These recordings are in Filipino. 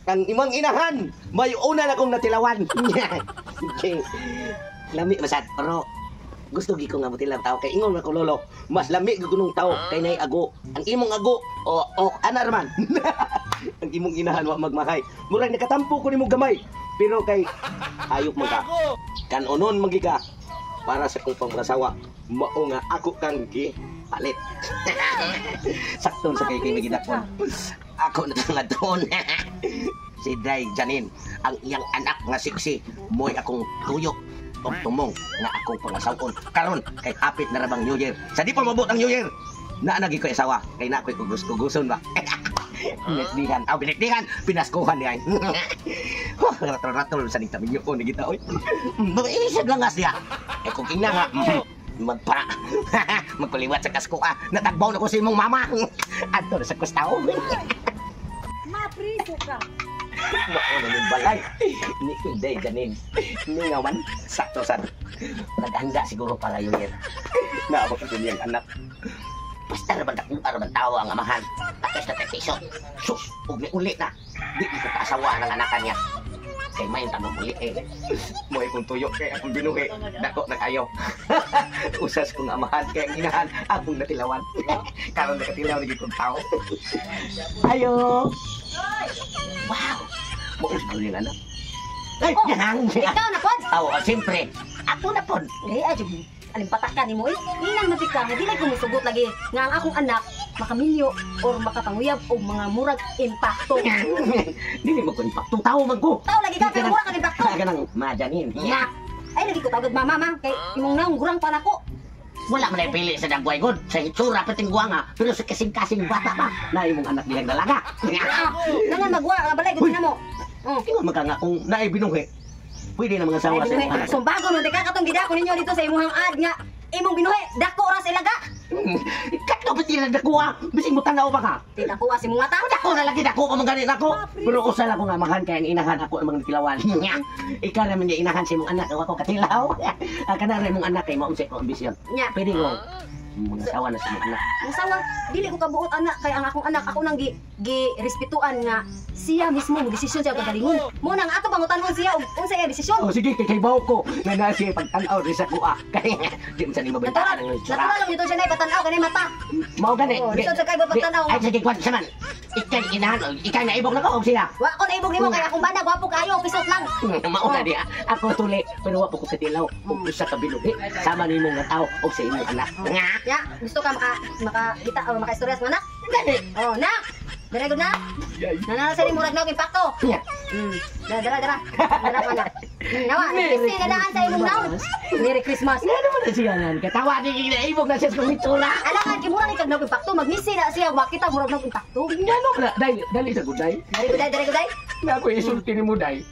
ang imong inahan, may una na kong natilawan. Lami masad, pero gusto gi ko nga mutilaw tao kay ingon ako lolo, mas lami gugunong tao kay nay ago. Ang imong ago o ana man. Ang imong inahan wa magmahay. Murag nakatampo ko nimo gamay, pero kay ayok man ka. Kanunon magi ka para sa kong pangasawa. Mao nga ako kang gi palit. Sakto sa kay magidakon. Ako na tangadon. Si Day Janin, ang iyang anak nga siksi, mo'y akong tuyok o tumong nga akong pangasawon. Karon kay hapit na rabang New Year. Sa di pa mabot ang New Year, naanagi ko asawa. Kay na ako'y kuguson ba? Binitlihan, pinaskuhan niya. Ratol-ratol sa nita minyo ko, nagita, oy. Mag-iisip lang nga siya. Eh kung ina nga, magpaliwat sa kasko ka. Natagbaw na ko sa imong mama. Ato na sa kustaw. Mapriso ka. Mauna ng balay. Ni Day Janin. Ni nga man, sakto sa naghanda siguro para yun yan. Naabot ko niyang anak. Basta naman tao ang amahan. Tapos na piso. Sus, uli na. Di ko kasawa ng anakan niya. Kay may tanong muli eh. Mo ikong tuyo kay akong binuhi. Dako na kayo. Usas kong amahan kay ang inahan akong natilawan. Karon nakatilaw ni kong tao. Ayo. Wow. Mo usas yung anak. Ay, yan. Ikaw na pod. Oo, siyempre. Ako na pod. Adyo. Alimpatak ka nimo. Ilang matik ka nga dili ko musugot lagi nga ang akong anak makamilyo or makapanguyab o mga murag impacto. Dili mo ko impacto. Tao man ko. Tao lagi ka pero murag kang impacto. Ka nang majanin. Nya. Ay lagi ko tawag mama kay imong naong gurang pa nako. Wala man ay pili sa dagway god. Sa hitsura pating guwanga, pero sa kasing-kasing bata pa na imong anak nilang dalaga. Nangan magwa balay gud namo. Ingon man ka nga kung naay binuhi. Pwede na mga asawa sa imong anak. Sumbago nun, ka katong gidako ninyo dito sa imong ad nga imong binuhi, dako ra sa ilaga. Kato pati na dakuha. Bising mo tanaw pa ka. Di dako si mong mata. Dako na lagi dako ka mga ganit ako. Pero usa lang ko nga amahan kaya ang inahan ako ang mga tilawan. Ikaw naman yung inahan sa imong anak. Ako katilaw. Kana rin mong anak kay maunsa ko ambisyon. Nya. Pwede ko. Mga asawa na sa imong anak. Ang sawa, dili ko kabuot anak kay ang akong anak ako nang gi-respetuan nga siya mismo mo desisyon siya kagalingon. Mo nang ato pangutan-on siya og unsa iya desisyon. Oh sige kay bawo ko nga na siya pagtanaw rin sa kuha. Kay di mo sa ni mabantaan ng itsura. Natural lang ito siya na ipatanaw kanay mata. Mao gani. Dito sa kay pagtanaw. Ay sige kwan saman. Ikay inahan ikay na ibog na ko og siya. Wa ko naibog nimo kay akong bana gwapo kaayo pisot lang. Mao na di ako tuli pero wa po ko katilaw og usa ka binuhi sama nimo nga tao og sa imong anak. Ya, gusto ka makakita o makaistorya sa anak? Oh, nak. Dara gud na. Nanalo sa ni murag na impacto. Dara. Dara pa na. Nawa, kasi nadaan sa imong naon. Merry Christmas. Ano naman na siya nan? Katawa di na ibog na siya sa kumitsura. Alangan kimura ni kag impacto magmisi na siya makita murag na impacto. Ngano na dali sa guday. Dara guday. Na ako isulti ni mo day.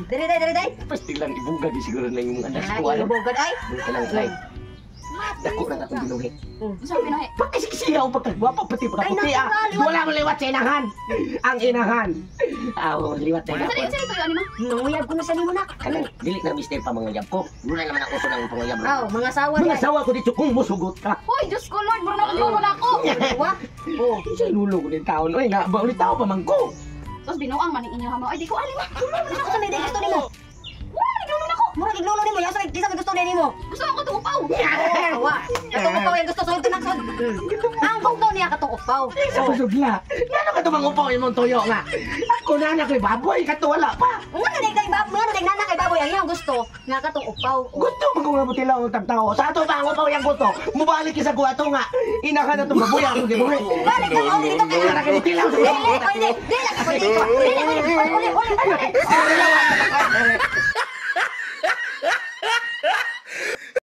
Dara. Pasti lang ibuga di siguro na imong anak ko. Ay, bogad ay. Kanang try. Dako na akong binuhi. Unsa binuhi? Pagkasiksiya o pagkagwapo pati pagkaputi ah. Wala mo liwat sa inahan. Ang inahan. Liwat na Sa inahan. ito ani ma? Nanguyab ko na sa nimo nak. Kanang dili na mister pa mga yab ko. Muna naman ako sa nang pangayab. Oh, mga sawa Mga sawa ko dito kung musugot ka. Hoy, Diyos ko Lord, mura na ko na ako. Wa? Oh, Sa lulo ko din taon. Oy nga, ba ulit tao pa man ko. tapos binuang man inyo hamo. Ay, di ko alim. Gusto ko sa may gusto nimo. Wala, naglulo na ko. Mura naglulo nimo. Yung sa may gusto nimo. Gusto ko itong upaw. Wa. Katong upaw yung gusto sa ito naksod. Ang gusto niya katong upaw. Sa pasugla. Ngano ka tumangupaw imong tuyo nga. Ako na anak kay baboy kato wala pa. Nga nagdagnan kay baboy ang iyang gusto nga katong upaw. Gusto mo kung nabutila ang tagtao. Sa ato ba ang upaw yang gusto? Mubalik sa kuwato nga. Inahan na itong baboy ako gibuhi. Balik ka ako dito kay. Wala ka butila. Dili, dili. Dili, dili. Dili, dili.